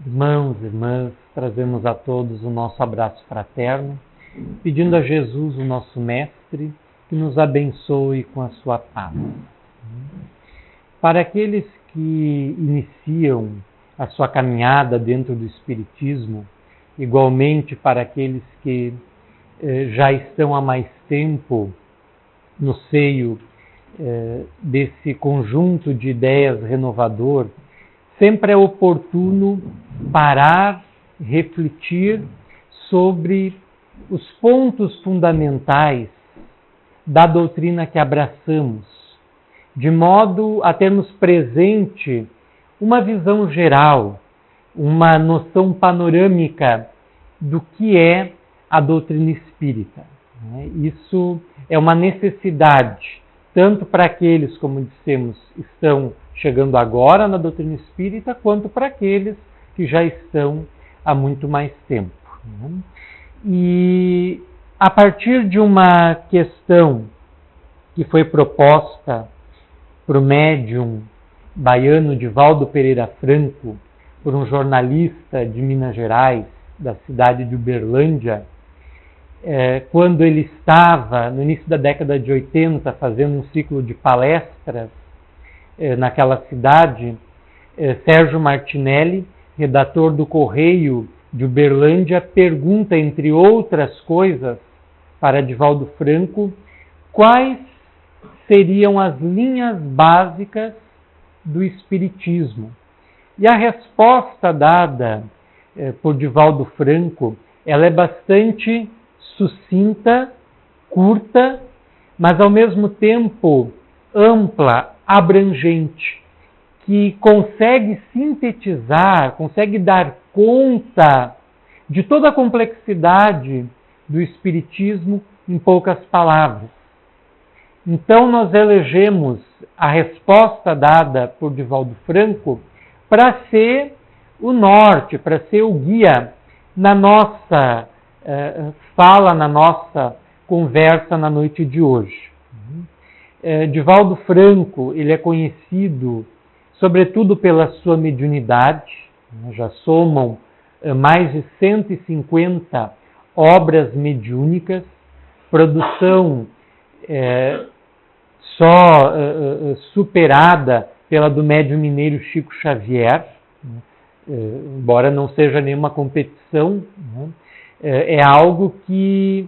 Irmãos, irmãs, trazemos a todos o nosso abraço fraterno, pedindo a Jesus, o nosso Mestre, que nos abençoe com a sua paz. Para aqueles que iniciam a sua caminhada dentro do Espiritismo, igualmente para aqueles que já estão há mais tempo no seio desse conjunto de ideias renovador, sempre é oportuno parar, refletir sobre os pontos fundamentais da doutrina que abraçamos, de modo a termos presente uma visão geral, uma noção panorâmica do que é a doutrina espírita. Isso é uma necessidade, tanto para aqueles, como dissemos, estão chegando agora na doutrina espírita, quanto para aqueles que já estão há muito mais tempo. E a partir de uma questão que foi proposta para o médium baiano Divaldo Pereira Franco, por um jornalista de Minas Gerais, da cidade de Uberlândia, quando ele estava, no início da década de 80, fazendo um ciclo de palestras naquela cidade, Sérgio Martinelli, redator do Correio de Uberlândia, pergunta, entre outras coisas, para Divaldo Franco, quais seriam as linhas básicas do Espiritismo. E a resposta dada por Divaldo Franco, ela é bastante sucinta, curta, mas ao mesmo tempo ampla, abrangente, que consegue sintetizar, consegue dar conta de toda a complexidade do Espiritismo em poucas palavras. Então nós elegemos a resposta dada por Divaldo Franco para ser o norte, para ser o guia na nossa fala, na nossa conversa na noite de hoje. Divaldo Franco, ele é conhecido sobretudo pela sua mediunidade, já somam mais de 150 obras mediúnicas, produção só superada pela do médium mineiro Chico Xavier, embora não seja nenhuma competição, é algo que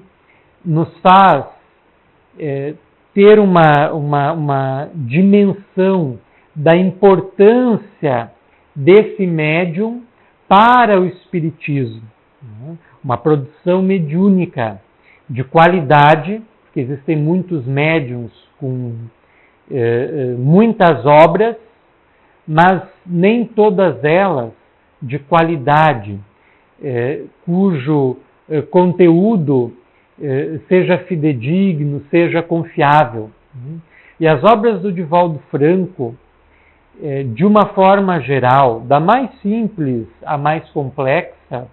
nos faz ter uma dimensão da importância desse médium para o Espiritismo. Uma produção mediúnica de qualidade, porque existem muitos médiuns com muitas obras, mas nem todas elas de qualidade, cujo conteúdo seja fidedigno, seja confiável. E as obras do Divaldo Franco, de uma forma geral, da mais simples à mais complexa,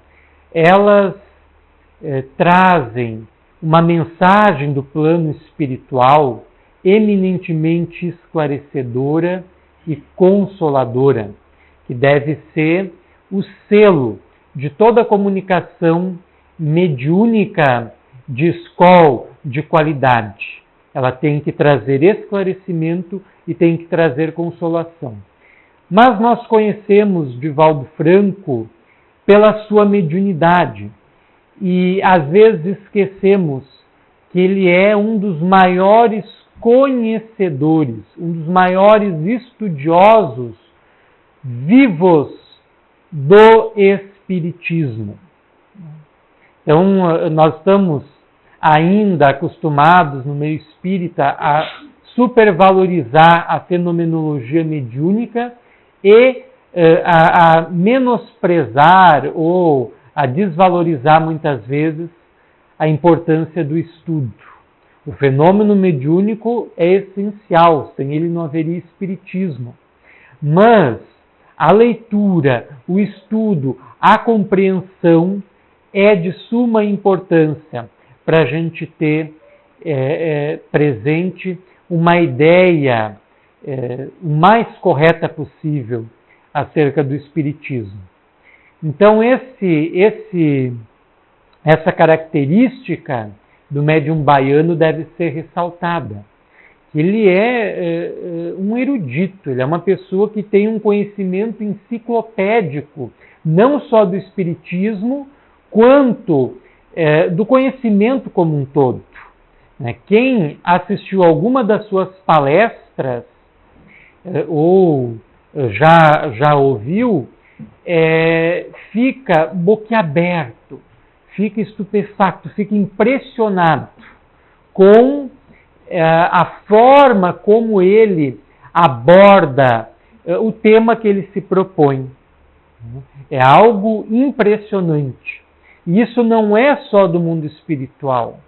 elas trazem uma mensagem do plano espiritual eminentemente esclarecedora e consoladora, que deve ser o selo de toda comunicação mediúnica de escola de qualidade. Ela tem que trazer esclarecimento e tem que trazer consolação. Mas nós conhecemos Divaldo Franco pela sua mediunidade e às vezes esquecemos que ele é um dos maiores conhecedores, um dos maiores estudiosos vivos do Espiritismo. Então, nós estamos ainda acostumados no meio espírita a supervalorizar a fenomenologia mediúnica e a menosprezar ou a desvalorizar muitas vezes a importância do estudo. O fenômeno mediúnico é essencial, sem ele não haveria espiritismo. Mas a leitura, o estudo, a compreensão é de suma importância para a gente ter presente uma ideia o mais correta possível acerca do Espiritismo. Então, essa característica do médium baiano deve ser ressaltada. Ele é um erudito, ele é uma pessoa que tem um conhecimento enciclopédico, não só do espiritismo, quanto do conhecimento como um todo. Quem assistiu alguma das suas palestras ou já ouviu, fica boquiaberto, fica estupefacto, fica impressionado com a forma como ele aborda o tema que ele se propõe. É algo impressionante. E isso não é só do mundo espiritual.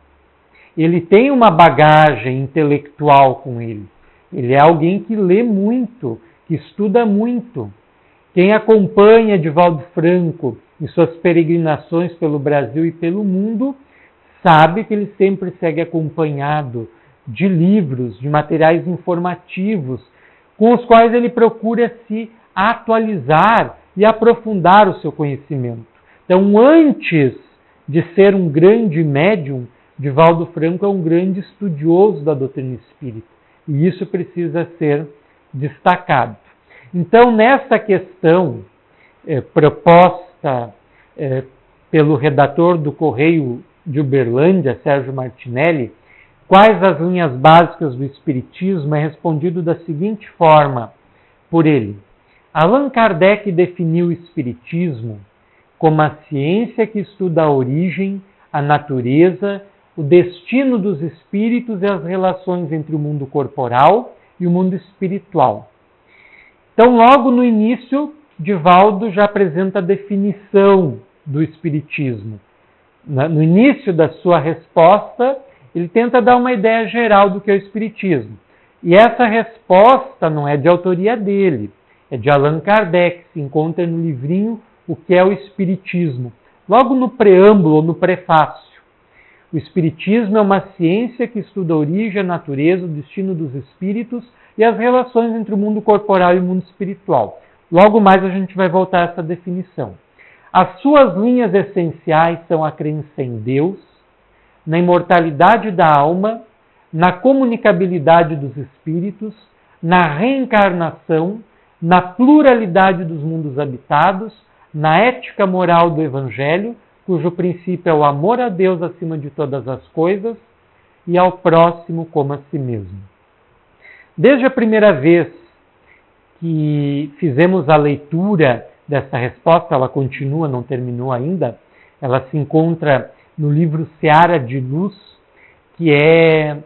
Ele tem uma bagagem intelectual com ele. Ele é alguém que lê muito, que estuda muito. Quem acompanha Divaldo Franco em suas peregrinações pelo Brasil e pelo mundo, sabe que ele sempre segue acompanhado de livros, de materiais informativos, com os quais ele procura se atualizar e aprofundar o seu conhecimento. Então, antes de ser um grande médium, Divaldo Franco é um grande estudioso da doutrina espírita. E isso precisa ser destacado. Então, nessa questão proposta pelo redator do Correio de Uberlândia, Sérgio Martinelli, quais as linhas básicas do Espiritismo, é respondido da seguinte forma por ele. Allan Kardec definiu o Espiritismo como a ciência que estuda a origem, a natureza, o destino dos espíritos e as relações entre o mundo corporal e o mundo espiritual. Então, logo no início, Divaldo já apresenta a definição do Espiritismo. No início da sua resposta, ele tenta dar uma ideia geral do que é o Espiritismo. E essa resposta não é de autoria dele, é de Allan Kardec, se encontra no livrinho O que é o Espiritismo, logo no preâmbulo ou no prefácio. O Espiritismo é uma ciência que estuda a origem, a natureza, o destino dos espíritos e as relações entre o mundo corporal e o mundo espiritual. Logo mais a gente vai voltar a essa definição. As suas linhas essenciais são a crença em Deus, na imortalidade da alma, na comunicabilidade dos espíritos, na reencarnação, na pluralidade dos mundos habitados, na ética moral do Evangelho, cujo princípio é o amor a Deus acima de todas as coisas e ao próximo como a si mesmo. Desde a primeira vez que fizemos a leitura dessa resposta, ela continua, não terminou ainda, ela se encontra no livro Seara de Luz, que é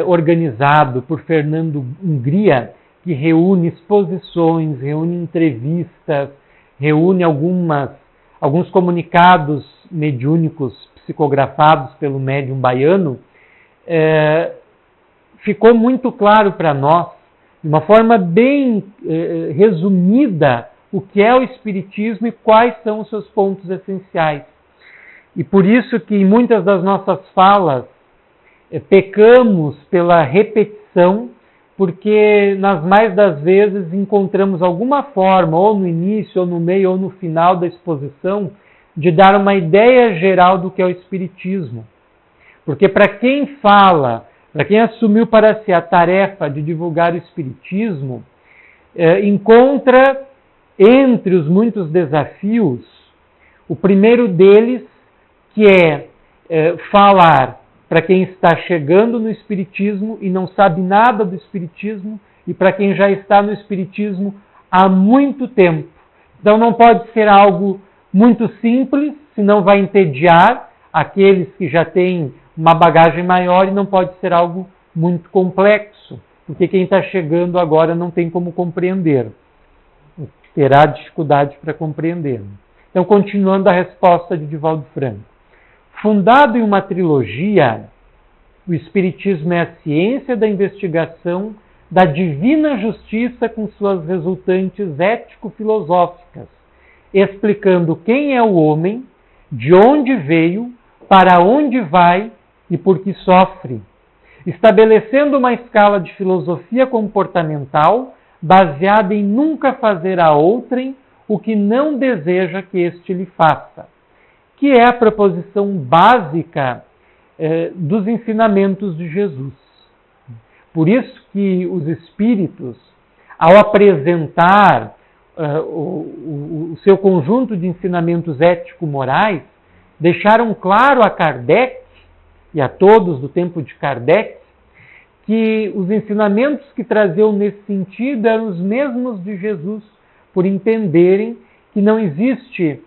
organizado por Fernando Hungria, que reúne exposições, reúne entrevistas, reúne alguns comunicados mediúnicos psicografados pelo médium baiano. Ficou muito claro para nós, de uma forma bem resumida, o que é o Espiritismo e quais são os seus pontos essenciais. E por isso que em muitas das nossas falas pecamos pela repetição, porque nas mais das vezes encontramos alguma forma, ou no início, ou no meio, ou no final da exposição, de dar uma ideia geral do que é o Espiritismo. Porque para quem fala, para quem assumiu para si a tarefa de divulgar o Espiritismo, encontra entre os muitos desafios, o primeiro deles, que é falar para quem está chegando no Espiritismo e não sabe nada do Espiritismo, e para quem já está no Espiritismo há muito tempo. Então não pode ser algo muito simples, senão vai entediar aqueles que já têm uma bagagem maior, e não pode ser algo muito complexo, porque quem está chegando agora não tem como compreender. Terá dificuldade para compreender. Então, continuando a resposta de Divaldo Franco. Fundado em uma trilogia, o Espiritismo é a ciência da investigação da divina justiça com suas resultantes ético-filosóficas, explicando quem é o homem, de onde veio, para onde vai e por que sofre, estabelecendo uma escala de filosofia comportamental baseada em nunca fazer a outrem o que não deseja que este lhe faça, que é a proposição básica dos ensinamentos de Jesus. Por isso que os espíritos, ao apresentar o seu conjunto de ensinamentos ético-morais, deixaram claro a Kardec e a todos do tempo de Kardec que os ensinamentos que traziam nesse sentido eram os mesmos de Jesus, por entenderem que não existe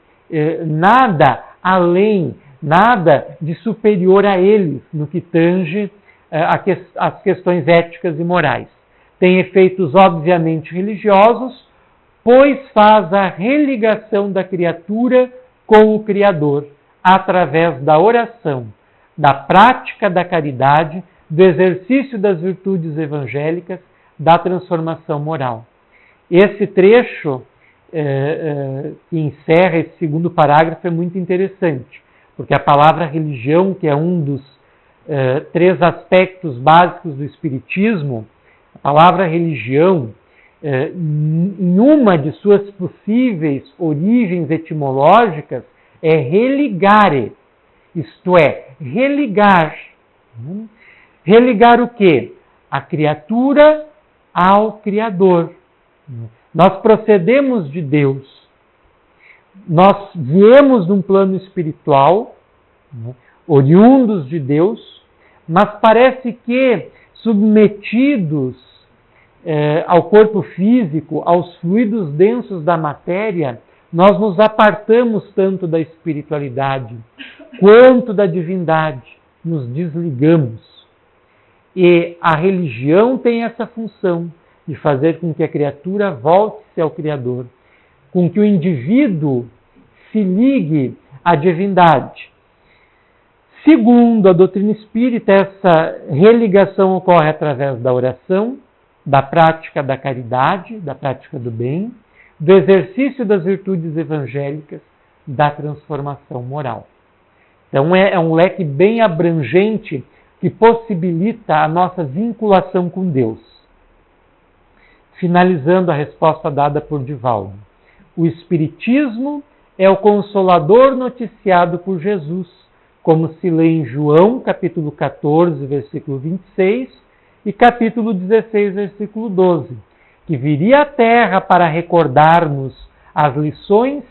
nada além, nada de superior a eles no que tange as questões éticas e morais. Tem efeitos obviamente religiosos, pois faz a religação da criatura com o Criador, através da oração, da prática da caridade, do exercício das virtudes evangélicas, da transformação moral. Esse trecho que encerra esse segundo parágrafo é muito interessante, porque a palavra religião, que é um dos três aspectos básicos do Espiritismo, a palavra religião, em uma de suas possíveis origens etimológicas, é religare, isto é, religar. Religar o quê? A criatura ao Criador. Nós procedemos de Deus. Nós viemos de um plano espiritual, oriundos de Deus, mas parece que submetidos ao corpo físico, aos fluidos densos da matéria, nós nos apartamos tanto da espiritualidade quanto da divindade, nos desligamos. E a religião tem essa função de fazer com que a criatura volte-se ao Criador, com que o indivíduo se ligue à divindade. Segundo a doutrina espírita, essa religação ocorre através da oração, da prática da caridade, da prática do bem, do exercício das virtudes evangélicas, da transformação moral. Então é um leque bem abrangente que possibilita a nossa vinculação com Deus. Finalizando a resposta dada por Divaldo. O Espiritismo é o Consolador noticiado por Jesus, como se lê em João, capítulo 14, versículo 26, e capítulo 16, versículo 12, que viria à Terra para recordar-nos as lições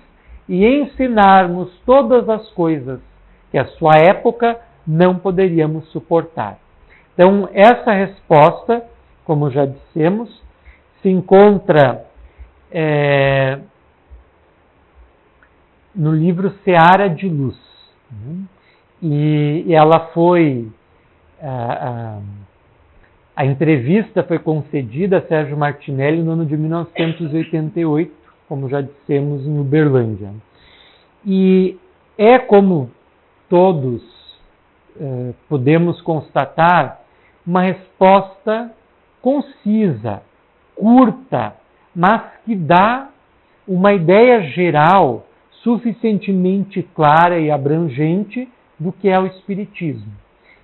e ensinar-nos todas as coisas que a sua época não poderíamos suportar. Então, essa resposta, como já dissemos, se encontra no livro Seara de Luz. E ela foi... A entrevista foi concedida a Sérgio Martinelli no ano de 1988, como já dissemos, em Uberlândia. E é como todos podemos constatar, uma resposta concisa, curta, mas que dá uma ideia geral suficientemente clara e abrangente do que é o Espiritismo.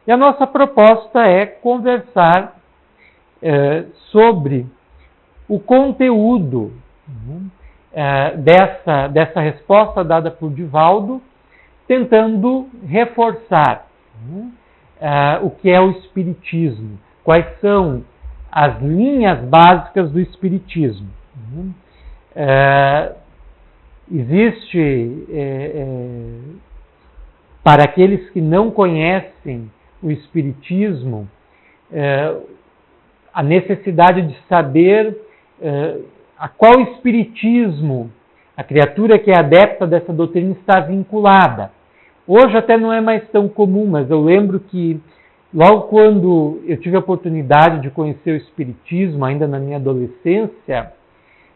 E a nossa proposta é conversar sobre o conteúdo dessa resposta dada por Divaldo, tentando reforçar o que é o Espiritismo, quais são as linhas básicas do Espiritismo. Existe, para aqueles que não conhecem o Espiritismo, a necessidade de saber a qual Espiritismo a criatura que é adepta dessa doutrina está vinculada. Hoje até não é mais tão comum, mas eu lembro que logo quando eu tive a oportunidade de conhecer o Espiritismo, ainda na minha adolescência,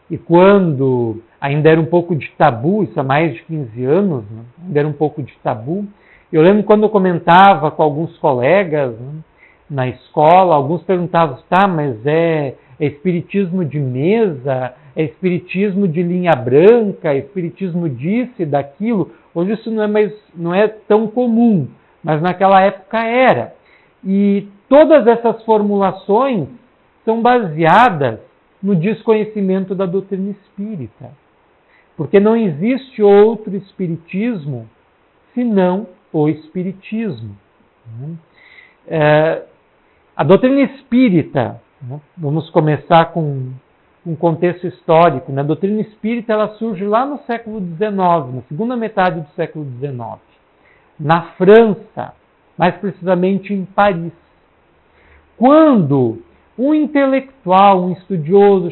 e quando ainda era um pouco de tabu, isso há mais de 15 anos, né? Ainda era um pouco de tabu, eu lembro quando eu comentava com alguns colegas, né, na escola, alguns perguntavam, tá, mas é espiritismo de mesa, é espiritismo de linha branca, é espiritismo disso e daquilo. Hoje isso não é tão comum, mas naquela época era. E todas essas formulações são baseadas no desconhecimento da doutrina espírita. Porque não existe outro espiritismo senão o espiritismo. A doutrina espírita, vamos começar com um contexto histórico, a doutrina espírita ela surge lá no século XIX, na segunda metade do século XIX, na França, mais precisamente em Paris. Quando um intelectual, um estudioso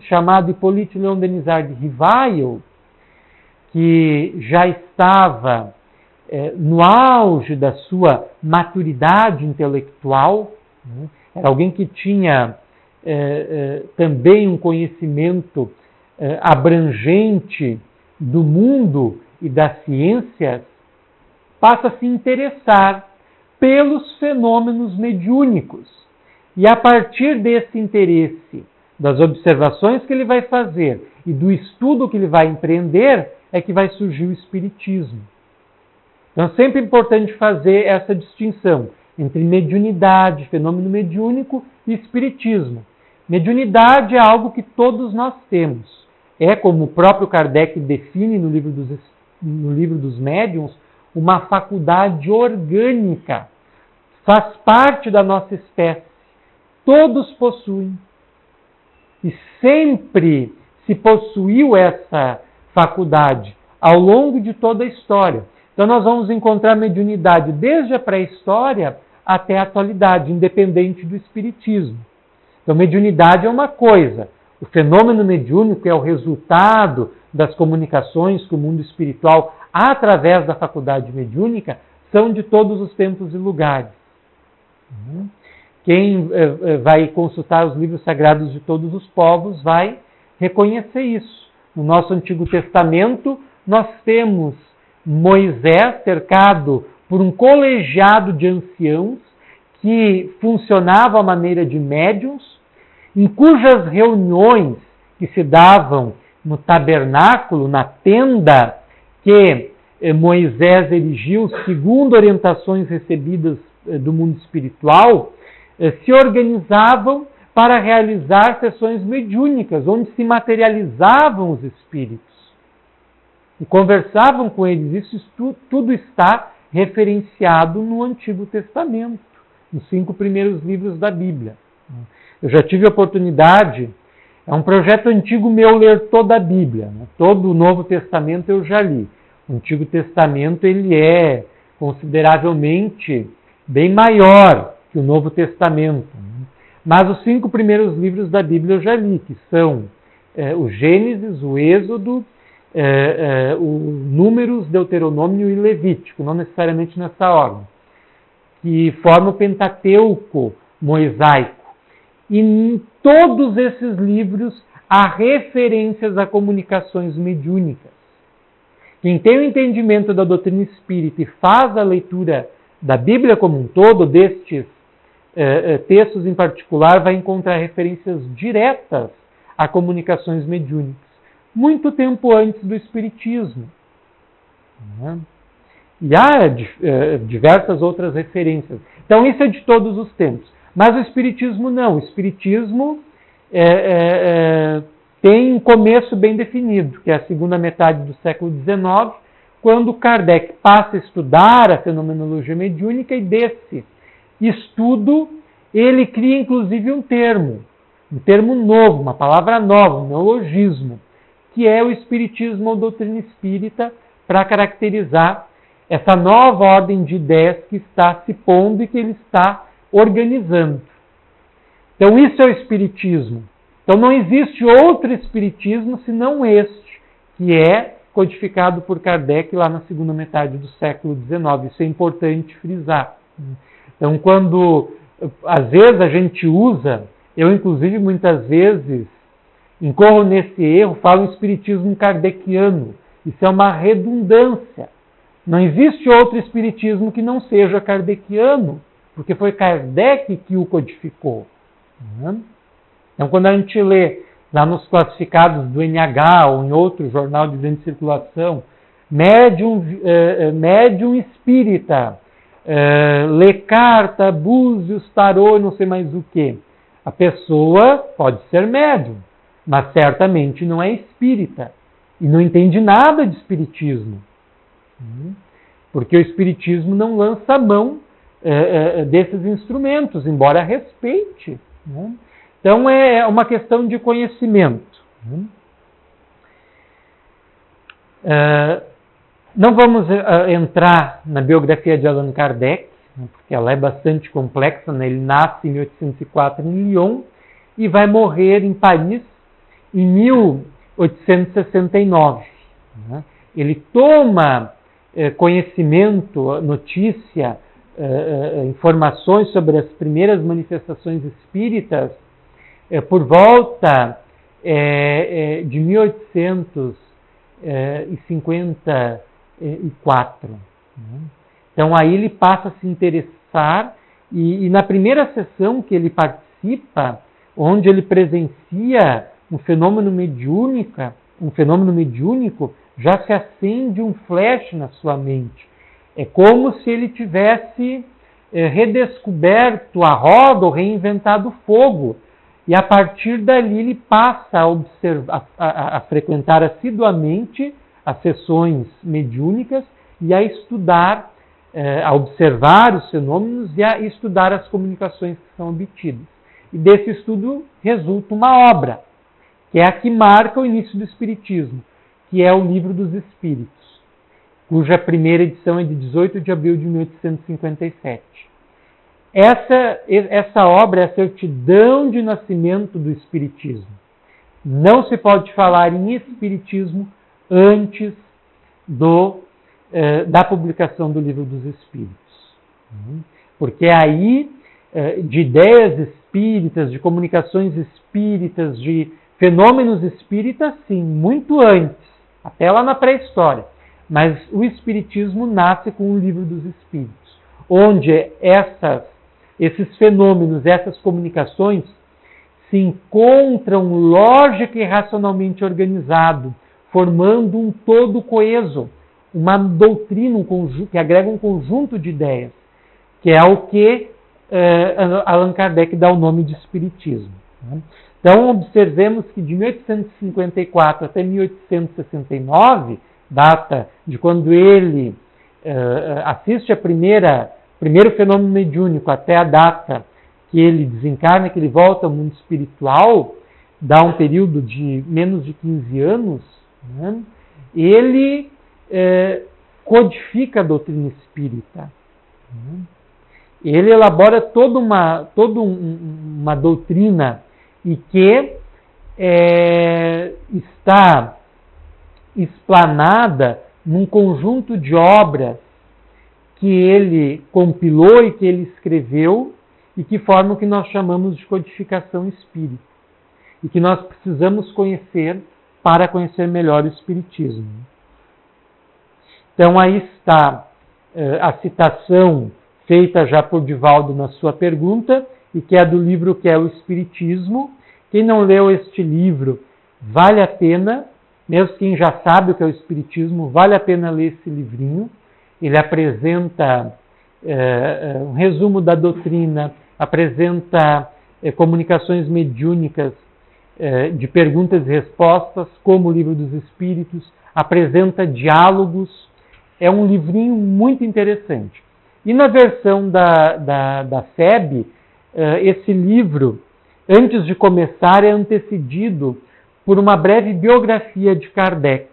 chamado Hippolyte Léon Denisard de Rivail, que já estava no auge da sua maturidade intelectual, era alguém que tinha também um conhecimento abrangente do mundo e das ciências, passa a se interessar pelos fenômenos mediúnicos. E a partir desse interesse, das observações que ele vai fazer e do estudo que ele vai empreender, é que vai surgir o espiritismo. Então é sempre importante fazer essa distinção entre mediunidade, fenômeno mediúnico e espiritismo. Mediunidade é algo que todos nós temos. É, como o próprio Kardec define no livro dos médiuns, uma faculdade orgânica. Faz parte da nossa espécie. Todos possuem. E sempre se possuiu essa faculdade ao longo de toda a história. Então nós vamos encontrar mediunidade desde a pré-história até a atualidade, independente do espiritismo. Então mediunidade é uma coisa. O fenômeno mediúnico é o resultado das comunicações com o mundo espiritual através da faculdade mediúnica, são de todos os tempos e lugares. Quem vai consultar os livros sagrados de todos os povos vai reconhecer isso. No nosso Antigo Testamento, nós temos Moisés cercado por um colegiado de anciãos que funcionava à maneira de médiuns, em cujas reuniões que se davam no tabernáculo, na tenda que Moisés erigiu segundo orientações recebidas do mundo espiritual, se organizavam para realizar sessões mediúnicas, onde se materializavam os espíritos e conversavam com eles. Isso tudo está referenciado no Antigo Testamento, nos 5 primeiros livros da Bíblia. Eu já tive a oportunidade, é um projeto antigo meu ler toda a Bíblia, todo o Novo Testamento eu já li. O Antigo Testamento ele é consideravelmente bem maior que o Novo Testamento. Mas os 5 primeiros livros da Bíblia eu já li, que são o Gênesis, o Êxodo, o Números, Deuteronômio e Levítico, não necessariamente nessa ordem, que formam o Pentateuco mosaico. E em todos esses livros há referências a comunicações mediúnicas. Quem tem o entendimento da doutrina espírita e faz a leitura da Bíblia como um todo, destes textos em particular, vai encontrar referências diretas a comunicações mediúnicas, muito tempo antes do Espiritismo. E há diversas outras referências. Então isso é de todos os tempos. Mas o Espiritismo não. O Espiritismo tem um começo bem definido, que é a segunda metade do século XIX, quando Kardec passa a estudar a fenomenologia mediúnica, e desse estudo ele cria inclusive um termo novo, uma palavra nova, um neologismo, que é o Espiritismo ou doutrina espírita, para caracterizar essa nova ordem de ideias que está se pondo e que ele está organizando. Então isso é o Espiritismo. Então não existe outro Espiritismo senão este, que é codificado por Kardec lá na segunda metade do século XIX. Isso é importante frisar. Então quando, às vezes a gente usa, eu inclusive muitas vezes incorro nesse erro, falo em Espiritismo kardeciano. Isso é uma redundância. Não existe outro Espiritismo que não seja kardeciano, porque foi Kardec que o codificou. Então, quando a gente lê lá nos classificados do NH ou em outro jornal de grande circulação, médium espírita, lê carta, búzios, tarô, não sei mais o que. A pessoa pode ser médium, mas certamente não é espírita. e não entende nada de espiritismo, porque o espiritismo não lança mão desses instrumentos, embora respeite. Então é uma questão de conhecimento. Não vamos entrar na biografia de Allan Kardec, porque ela é bastante complexa. Ele nasce em 1804 em Lyon e vai morrer em Paris em 1869. Ele toma conhecimento, notícia, informações sobre as primeiras manifestações espíritas por volta de 1854. Então aí ele passa a se interessar e na primeira sessão que ele participa, onde ele presencia um fenômeno mediúnico, já se acende um flash na sua mente. É como se ele tivesse redescoberto a roda ou reinventado o fogo. E a partir dali ele passa a frequentar assiduamente as sessões mediúnicas e a estudar, a observar os fenômenos e a estudar as comunicações que são obtidas. E desse estudo resulta uma obra, que é a que marca o início do Espiritismo, que é o Livro dos Espíritos, cuja primeira edição é de 18 de abril de 1857. Essa obra é a certidão de nascimento do Espiritismo. Não se pode falar em Espiritismo antes da publicação do Livro dos Espíritos. Porque aí, de ideias espíritas, de comunicações espíritas, de fenômenos espíritas, sim, muito antes, até lá na pré-história. Mas o Espiritismo nasce com o Livro dos Espíritos, onde esses fenômenos, essas comunicações se encontram lógica e racionalmente organizado, formando um todo coeso, uma doutrina, que agrega um conjunto de ideias, que é o que Allan Kardec dá o nome de Espiritismo. Então, observemos que de 1854 até 1869, data de quando ele assiste a primeiro fenômeno mediúnico, até a data que ele desencarna, que ele volta ao mundo espiritual, dá um período de menos de 15 anos, ele codifica a doutrina espírita. Ele elabora toda uma doutrina e que está explanada num conjunto de obras que ele compilou e que ele escreveu e que formam o que nós chamamos de codificação espírita e que nós precisamos conhecer para conhecer melhor o Espiritismo. Então aí está a citação feita já por Divaldo na sua pergunta, e que é do livro que é o Espiritismo. Quem não leu este livro, vale a pena, mesmo quem já sabe o que é o Espiritismo, vale a pena ler esse livrinho. Ele apresenta um resumo da doutrina, apresenta comunicações mediúnicas de perguntas e respostas, como o Livro dos Espíritos, apresenta diálogos. É um livrinho muito interessante. E na versão da FEB, esse livro, antes de começar, é antecedido por uma breve biografia de Kardec.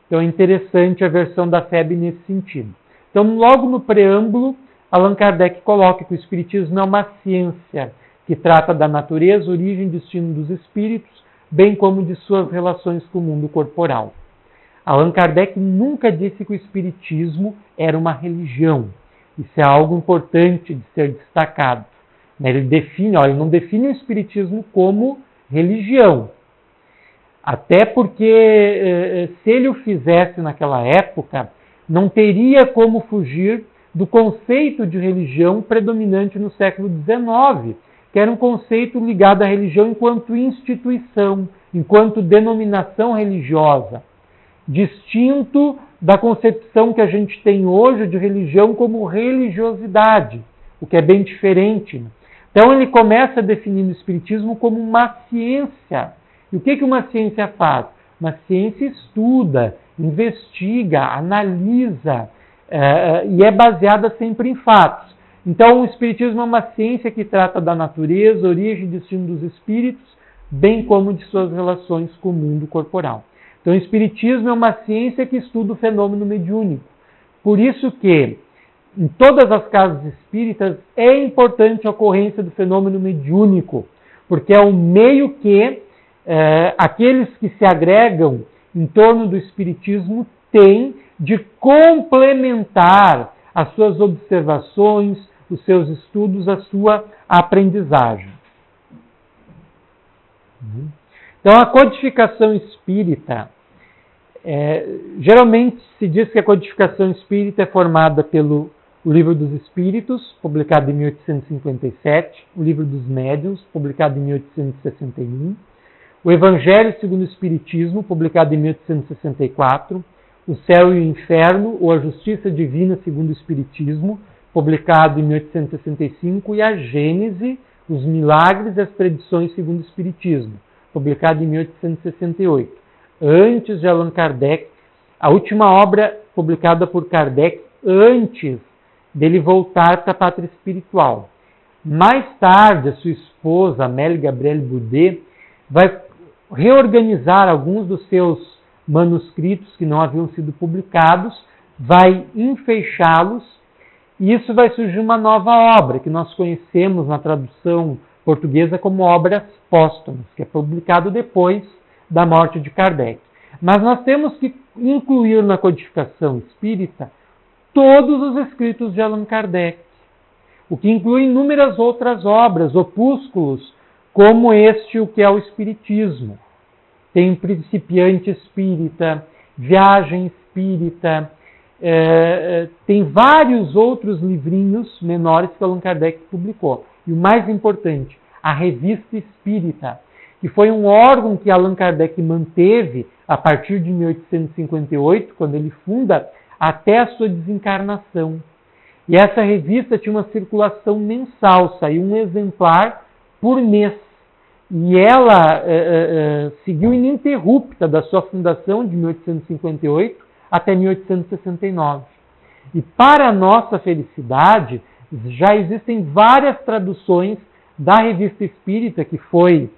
Então é interessante a versão da FEB nesse sentido. Então, logo no preâmbulo, Allan Kardec coloca que o Espiritismo é uma ciência que trata da natureza, origem e destino dos espíritos, bem como de suas relações com o mundo corporal. Allan Kardec nunca disse que o Espiritismo era uma religião. Isso é algo importante de ser destacado. Ele não define o Espiritismo como religião. Até porque, se ele o fizesse naquela época, não teria como fugir do conceito de religião predominante no século XIX, que era um conceito ligado à religião enquanto instituição, enquanto denominação religiosa, distinto da concepção que a gente tem hoje de religião como religiosidade, o que é bem diferente. Então ele começa definindo o Espiritismo como uma ciência. E o que uma ciência faz? Uma ciência estuda, investiga, analisa e é baseada sempre em fatos. Então, o Espiritismo é uma ciência que trata da natureza, origem e destino dos espíritos, bem como de suas relações com o mundo corporal. Então, o Espiritismo é uma ciência que estuda o fenômeno mediúnico. Por isso que, em todas as casas espíritas, é importante a ocorrência do fenômeno mediúnico, porque é o meio que aqueles que se agregam em torno do Espiritismo têm de complementar as suas observações, os seus estudos, a sua aprendizagem. Então, a codificação espírita, geralmente se diz que a codificação espírita é formada pelo Livro dos Espíritos, publicado em 1857, o Livro dos Médiuns, publicado em 1861, o Evangelho segundo o Espiritismo, publicado em 1864, o Céu e o Inferno, ou a Justiça Divina segundo o Espiritismo, publicado em 1865, e a Gênese, os Milagres e as Predições segundo o Espiritismo, publicado em 1868. Antes de Allan Kardec, a última obra publicada por Kardec antes dele voltar para a pátria espiritual. Mais tarde, a sua esposa, Amélie Gabrielle Boudet, vai reorganizar alguns dos seus manuscritos que não haviam sido publicados, vai enfeixá-los, e isso vai surgir uma nova obra, que nós conhecemos na tradução portuguesa como Obras Póstumas, que é publicado depois da morte de Kardec. Mas nós temos que incluir na codificação espírita todos os escritos de Allan Kardec, o que inclui inúmeras outras obras, opúsculos, como este, o que é o Espiritismo. Tem Principiante Espírita, Viagem Espírita, tem vários outros livrinhos menores que Allan Kardec publicou. E o mais importante, a Revista Espírita, que foi um órgão que Allan Kardec manteve a partir de 1858, quando ele funda, até a sua desencarnação. E essa revista tinha uma circulação mensal, saiu um exemplar por mês. E ela seguiu ininterrupta da sua fundação de 1858 até 1869. E para a nossa felicidade, já existem várias traduções da Revista Espírita, que foi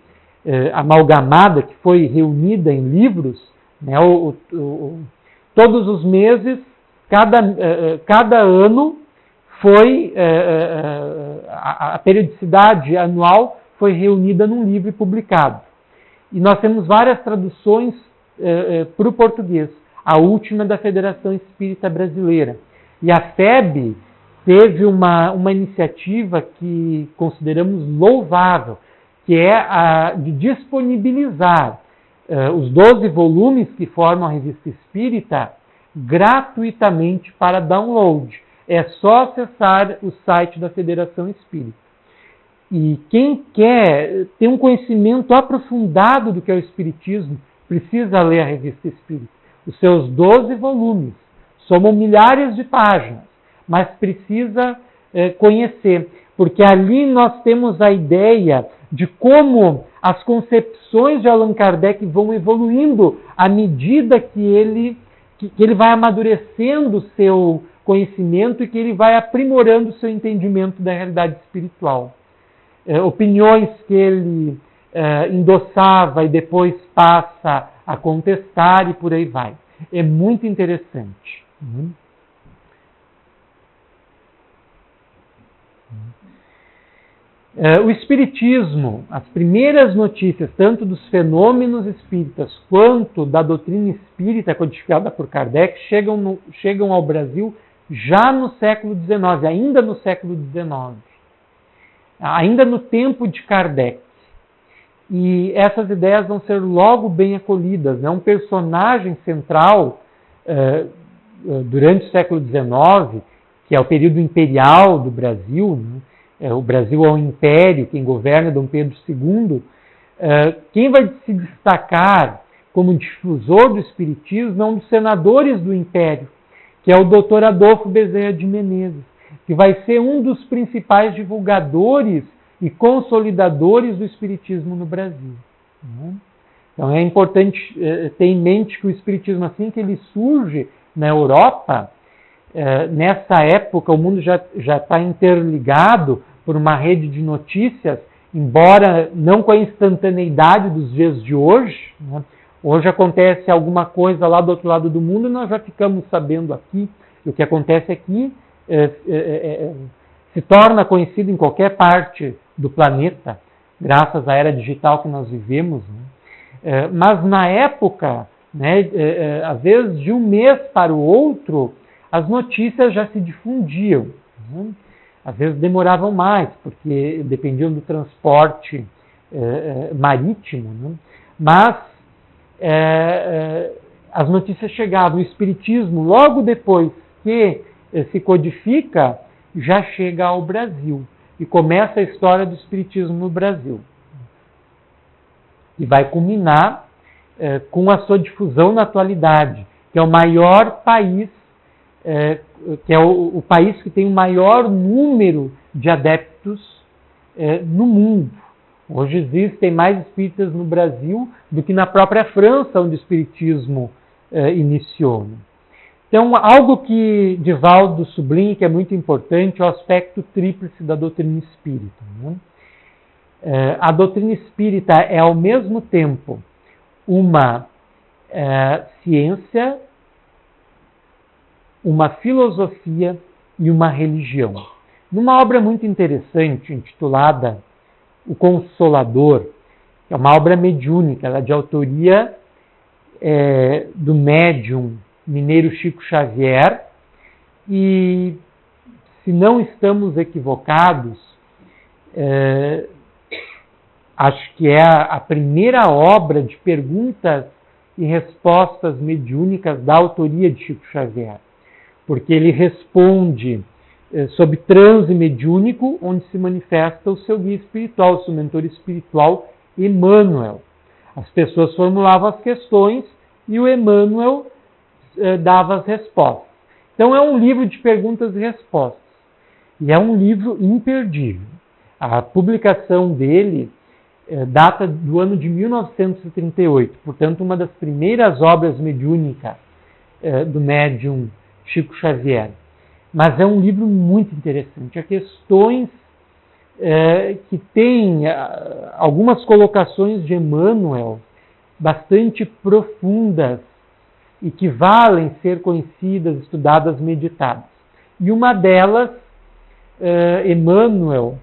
amalgamada, que foi reunida em livros, né, todos os meses, cada ano, foi a periodicidade anual foi reunida num livro e publicado. E nós temos várias traduções para o português. A última é da Federação Espírita Brasileira. E a FEB teve uma iniciativa que consideramos louvável, que é a de disponibilizar os 12 volumes que formam a Revista Espírita gratuitamente para download. É só acessar o site da Federação Espírita. E quem quer ter um conhecimento aprofundado do que é o Espiritismo, precisa ler a Revista Espírita. Os seus 12 volumes somam milhares de páginas, mas precisa conhecer, porque ali nós temos a ideia de como as concepções de Allan Kardec vão evoluindo à medida que ele vai amadurecendo o seu conhecimento e que ele vai aprimorando o seu entendimento da realidade espiritual. Opiniões que ele endossava e depois passa a contestar e por aí vai. É muito interessante. O Espiritismo, as primeiras notícias, tanto dos fenômenos espíritas quanto da doutrina espírita codificada por Kardec, chegam ao Brasil já no século XIX, ainda no século XIX. Ainda no tempo de Kardec. E essas ideias vão ser logo bem acolhidas. Um personagem central durante o século XIX, que é o período imperial do Brasil, o Brasil é um império, quem governa é Dom Pedro II, quem vai se destacar como difusor do Espiritismo é um dos senadores do império, que é o Dr. Adolfo Bezerra de Menezes, que vai ser um dos principais divulgadores e consolidadores do Espiritismo no Brasil. Então é importante ter em mente que o Espiritismo, assim que ele surge na Europa, nessa época o mundo já está interligado por uma rede de notícias, embora não com a instantaneidade dos dias de hoje, né? Hoje acontece alguma coisa lá do outro lado do mundo e nós já ficamos sabendo aqui. E o que acontece aqui se torna conhecido em qualquer parte do planeta, graças à era digital que nós vivemos. Né? Mas na época, né, às vezes de um mês para o outro, as notícias já se difundiam. Né? Às vezes demoravam mais, porque dependiam do transporte marítimo. Né? Mas as notícias chegavam. O Espiritismo, logo depois que se codifica, já chega ao Brasil. E começa a história do Espiritismo no Brasil. E vai culminar com a sua difusão na atualidade, que é o maior país, que é o país que tem o maior número de adeptos no mundo. Hoje existem mais espíritas no Brasil do que na própria França, onde o espiritismo iniciou. Então, algo que Divaldo sublinha, que é muito importante, é o aspecto tríplice da doutrina espírita. Né? A doutrina espírita é, ao mesmo tempo, uma ciência, uma filosofia e uma religião. Numa obra muito interessante, intitulada O Consolador, que é uma obra mediúnica, ela é de autoria do médium mineiro Chico Xavier, e, se não estamos equivocados, acho que é a primeira obra de perguntas e respostas mediúnicas da autoria de Chico Xavier, porque ele responde sobre transe mediúnico, onde se manifesta o seu guia espiritual, o seu mentor espiritual, Emmanuel. As pessoas formulavam as questões e o Emmanuel dava as respostas. Então é um livro de perguntas e respostas. E é um livro imperdível. A publicação dele data do ano de 1938, portanto uma das primeiras obras mediúnicas do médium Chico Xavier. Mas é um livro muito interessante. Há questões que têm algumas colocações de Emmanuel bastante profundas e que valem ser conhecidas, estudadas, meditadas. E uma delas, Emmanuel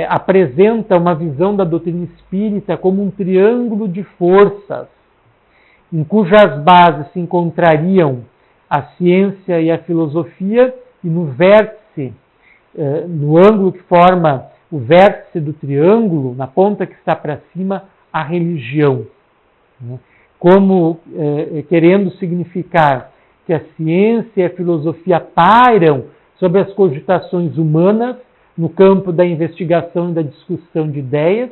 apresenta uma visão da doutrina espírita como um triângulo de forças, em cujas bases se encontrariam a ciência e a filosofia, e no vértice, no ângulo que forma o vértice do triângulo, na ponta que está para cima, a religião. Como querendo significar que a ciência e a filosofia pairam sobre as cogitações humanas, no campo da investigação e da discussão de ideias,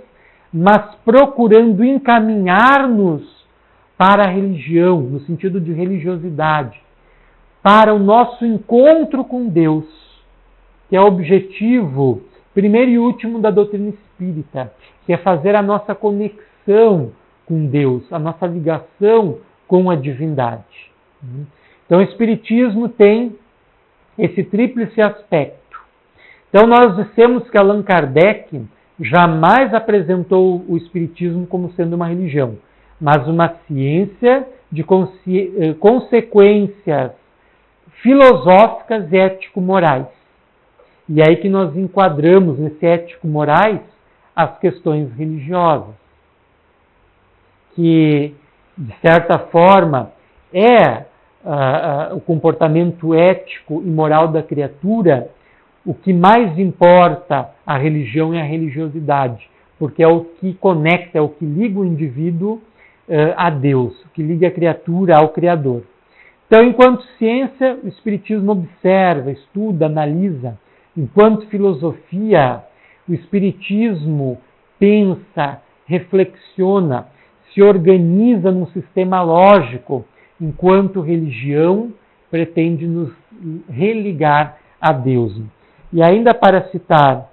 mas procurando encaminhar-nos para a religião, no sentido de religiosidade, para o nosso encontro com Deus, que é o objetivo primeiro e último da doutrina espírita, que é fazer a nossa conexão com Deus, a nossa ligação com a divindade. Então o Espiritismo tem esse tríplice aspecto. Então nós dissemos que Allan Kardec jamais apresentou o Espiritismo como sendo uma religião, mas uma ciência de consequências filosóficas e ético-morais. E é aí que nós enquadramos nesse ético-morais as questões religiosas, que, de certa forma, o comportamento ético e moral da criatura. O que mais importa a religião é a religiosidade, porque é o que conecta, é o que liga o indivíduo a Deus, o que liga a criatura ao Criador. Então, enquanto ciência, o Espiritismo observa, estuda, analisa. Enquanto filosofia, o Espiritismo pensa, reflexiona, se organiza num sistema lógico, enquanto religião pretende nos religar a Deus. E ainda para citar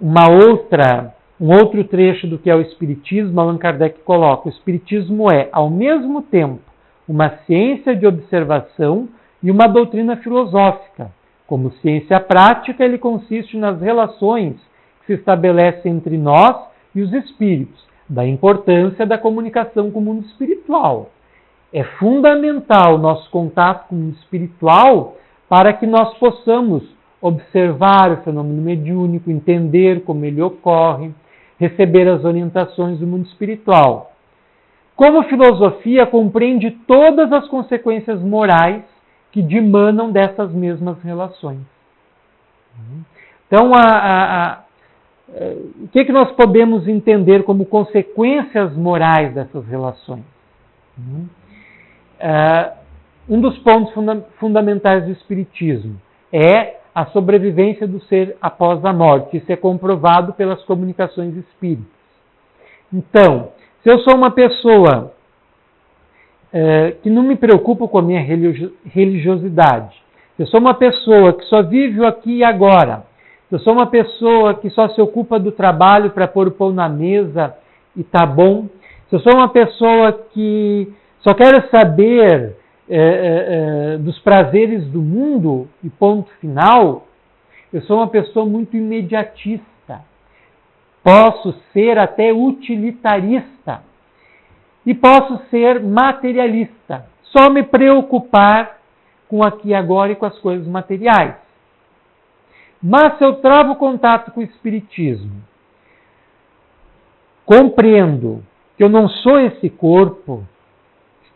um outro trecho do que é o Espiritismo, Allan Kardec coloca: o Espiritismo é, ao mesmo tempo, uma ciência de observação e uma doutrina filosófica. Como ciência prática, ele consiste nas relações que se estabelecem entre nós e os espíritos, da importância da comunicação com o mundo espiritual. É fundamental o nosso contato com o mundo espiritual para que nós possamos observar o fenômeno mediúnico, entender como ele ocorre, receber as orientações do mundo espiritual. Como filosofia, compreende todas as consequências morais que dimanam dessas mesmas relações. Então, o que nós podemos entender como consequências morais dessas relações? Um dos pontos fundamentais do Espiritismo é a sobrevivência do ser após a morte. Isso é comprovado pelas comunicações espíritas. Então, se eu sou uma pessoa que não me preocupo com a minha religiosidade, se eu sou uma pessoa que só vive o aqui e agora, se eu sou uma pessoa que só se ocupa do trabalho para pôr o pão na mesa e tá bom, se eu sou uma pessoa que só quero saber dos prazeres do mundo e ponto final, eu sou uma pessoa muito imediatista. Posso ser até utilitarista. E posso ser materialista. Só me preocupar com o aqui e agora e com as coisas materiais. Mas se eu travo contato com o Espiritismo, compreendo que eu não sou esse corpo,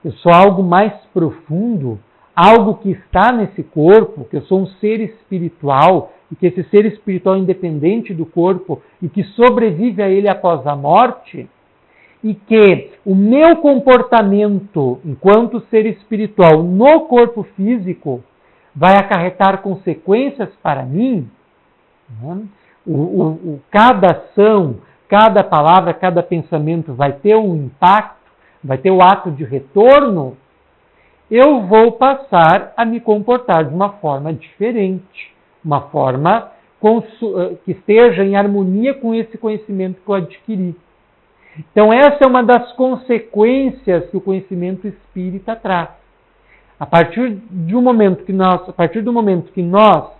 eu sou algo mais profundo, algo que está nesse corpo, que eu sou um ser espiritual, e que esse ser espiritual é independente do corpo e que sobrevive a ele após a morte, e que o meu comportamento enquanto ser espiritual no corpo físico vai acarretar consequências para mim, cada ação, cada palavra, cada pensamento vai ter um impacto, vai ter o ato de retorno, eu vou passar a me comportar de uma forma diferente, uma forma que esteja em harmonia com esse conhecimento que eu adquiri. Então essa é uma das consequências que o conhecimento espírita traz. A partir do momento que nós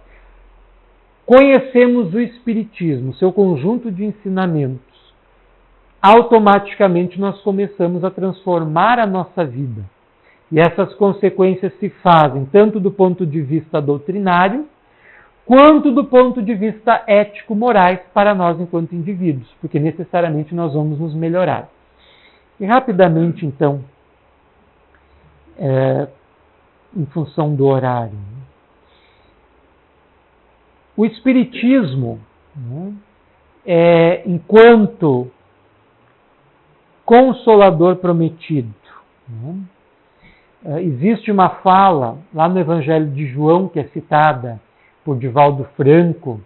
conhecemos o Espiritismo, seu conjunto de ensinamentos, automaticamente nós começamos a transformar a nossa vida. E essas consequências se fazem tanto do ponto de vista doutrinário, quanto do ponto de vista ético-morais para nós enquanto indivíduos, porque necessariamente nós vamos nos melhorar. E rapidamente, então, em função do horário, o Espiritismo, enquanto consolador prometido, existe uma fala lá no Evangelho de João, que é citada por Divaldo Franco,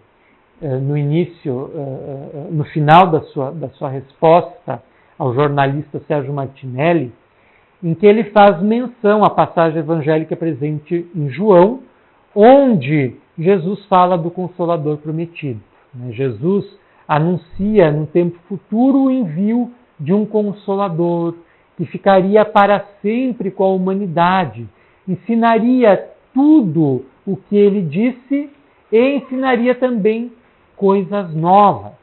no final da sua resposta ao jornalista Sérgio Martinelli, em que ele faz menção à passagem evangélica presente em João, onde Jesus fala do Consolador prometido. Jesus anuncia no tempo futuro o envio de um Consolador que ficaria para sempre com a humanidade, ensinaria tudo o que ele disse e ensinaria também coisas novas.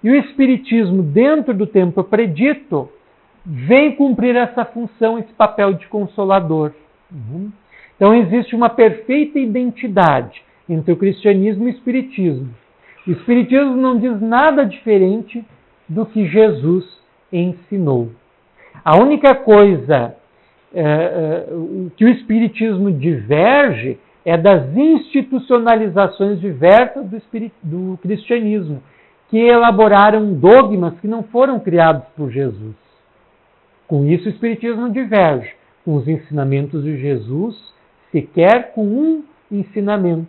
E o Espiritismo, dentro do tempo predito, vem cumprir essa função, esse papel de consolador. Então existe uma perfeita identidade entre o cristianismo e o Espiritismo. O Espiritismo não diz nada diferente do que Jesus ensinou. A única coisa que o Espiritismo diverge é das institucionalizações diversas do cristianismo, que elaboraram dogmas que não foram criados por Jesus. Com isso, o Espiritismo diverge com os ensinamentos de Jesus, sequer com um ensinamento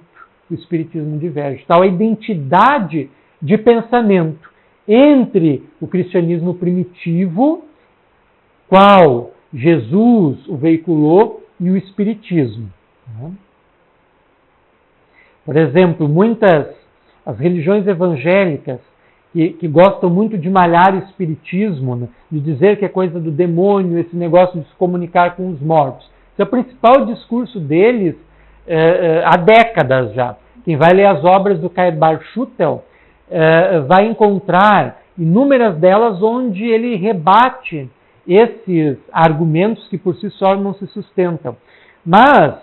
o Espiritismo diverge. Tal a identidade de pensamento entre o cristianismo primitivo, qual Jesus o veiculou, e o Espiritismo. Por exemplo, muitas as religiões evangélicas, que gostam muito de malhar o espiritismo, né? De dizer que é coisa do demônio, esse negócio de se comunicar com os mortos. Esse é o principal discurso deles há décadas já. Quem vai ler as obras do Cairbar Schutel vai encontrar inúmeras delas onde ele rebate esses argumentos que por si só não se sustentam. Mas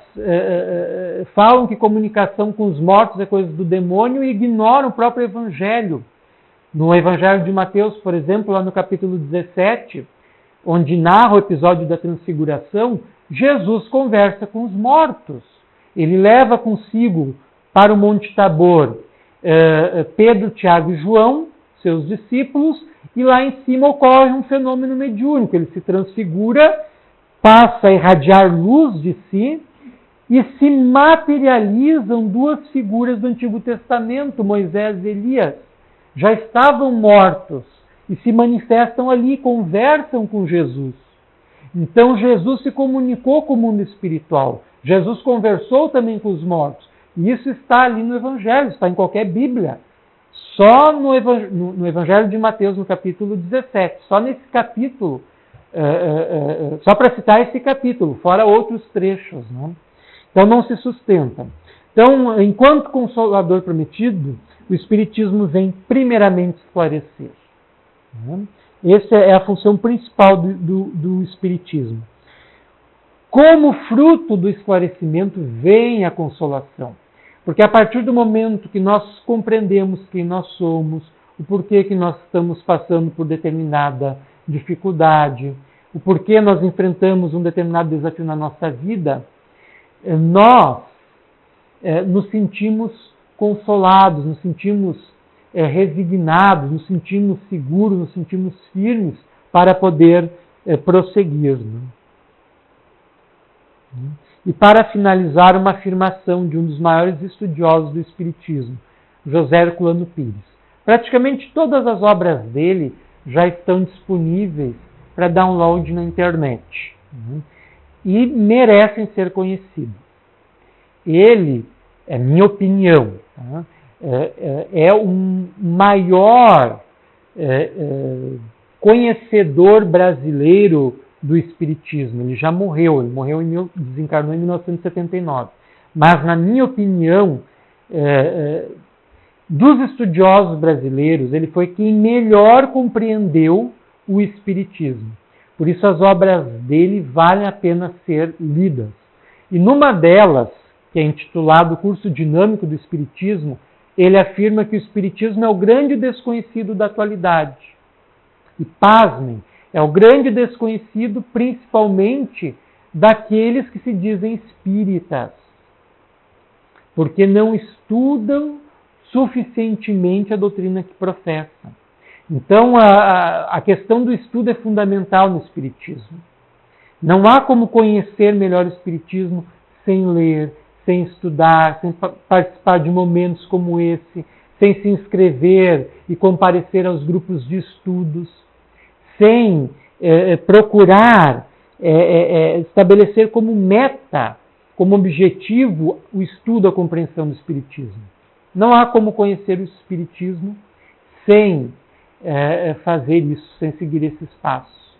falam que comunicação com os mortos é coisa do demônio e ignoram o próprio Evangelho. No Evangelho de Mateus, por exemplo, lá no capítulo 17, onde narra o episódio da transfiguração, Jesus conversa com os mortos. Ele leva consigo para o Monte Tabor Pedro, Tiago e João, seus discípulos, e lá em cima ocorre um fenômeno mediúnico. Ele se transfigura, passa a irradiar luz de si e se materializam duas figuras do Antigo Testamento, Moisés e Elias. Já estavam mortos e se manifestam ali, conversam com Jesus. Então Jesus se comunicou com o mundo espiritual. Jesus conversou também com os mortos. E isso está ali no Evangelho, está em qualquer Bíblia. Só no Evangelho de Mateus, no capítulo 17, só nesse capítulo, só para citar esse capítulo, fora outros trechos. Né? Então não se sustenta. Então, enquanto Consolador prometido, o Espiritismo vem primeiramente esclarecer. Né? Essa é a função principal do Espiritismo. Como fruto do esclarecimento vem a consolação. Porque a partir do momento que nós compreendemos quem nós somos, o porquê que nós estamos passando por determinada dificuldade, o porquê nós enfrentamos um determinado desafio na nossa vida, nós nos sentimos consolados, nos sentimos resignados, nos sentimos seguros, nos sentimos firmes para poder prosseguir. Né? E para finalizar, uma afirmação de um dos maiores estudiosos do Espiritismo, José Herculano Pires. Praticamente todas as obras dele já estão disponíveis para download na internet. E merecem ser conhecidos. Ele, é minha opinião, é um maior conhecedor brasileiro do Espiritismo. Ele já morreu, desencarnou em 1979. Mas, na minha opinião, dos estudiosos brasileiros, ele foi quem melhor compreendeu o Espiritismo. Por isso, as obras dele valem a pena ser lidas. E numa delas, que é intitulado Curso Dinâmico do Espiritismo, ele afirma que o Espiritismo é o grande desconhecido da atualidade. E, pasmem, é o grande desconhecido principalmente daqueles que se dizem espíritas, porque não estudam suficientemente a doutrina que professam. Então, a questão do estudo é fundamental no Espiritismo. Não há como conhecer melhor o Espiritismo sem ler, sem estudar, sem participar de momentos como esse, sem se inscrever e comparecer aos grupos de estudos, sem procurar estabelecer como meta, como objetivo, o estudo, a compreensão do Espiritismo. Não há como conhecer o Espiritismo sem fazer isso, sem seguir esses passos.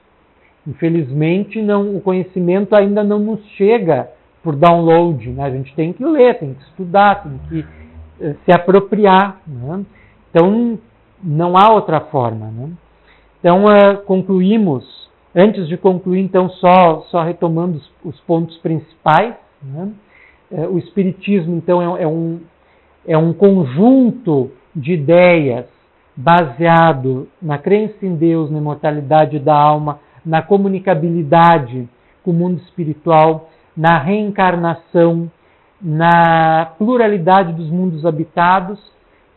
Infelizmente, o conhecimento ainda não nos chega por download. Né? A gente tem que ler, tem que estudar, tem que se apropriar. Né? Então, não há outra forma. Né? Então, concluímos, antes de concluir, então, só retomando os pontos principais. Né? O Espiritismo, então, é um conjunto de ideias baseado na crença em Deus, na imortalidade da alma, na comunicabilidade com o mundo espiritual, na reencarnação, na pluralidade dos mundos habitados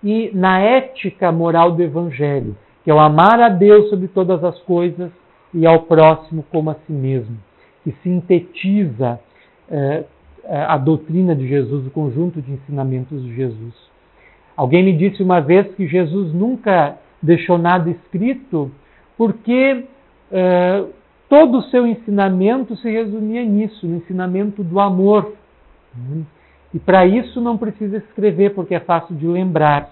e na ética moral do Evangelho, que é o amar a Deus sobre todas as coisas e ao próximo como a si mesmo, que sintetiza a doutrina de Jesus, o conjunto de ensinamentos de Jesus. Alguém me disse uma vez que Jesus nunca deixou nada escrito porque todo o seu ensinamento se resumia nisso, no ensinamento do amor. E para isso não precisa escrever, porque é fácil de lembrar.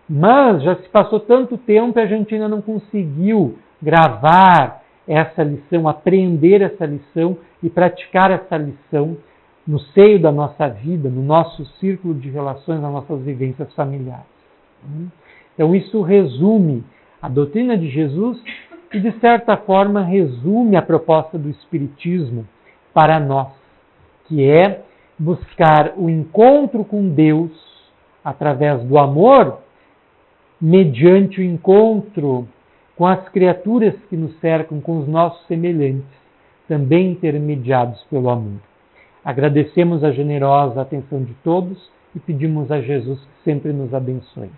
Mas já se passou tanto tempo e a gente ainda não conseguiu gravar essa lição, aprender essa lição e praticar essa lição no seio da nossa vida, no nosso círculo de relações, nas nossas vivências familiares. Então isso resume a doutrina de Jesus e, de certa forma, resume a proposta do Espiritismo para nós, que é buscar o encontro com Deus através do amor, mediante o encontro com as criaturas que nos cercam, com os nossos semelhantes, também intermediados pelo amor. Agradecemos a generosa atenção de todos e pedimos a Jesus que sempre nos abençoe.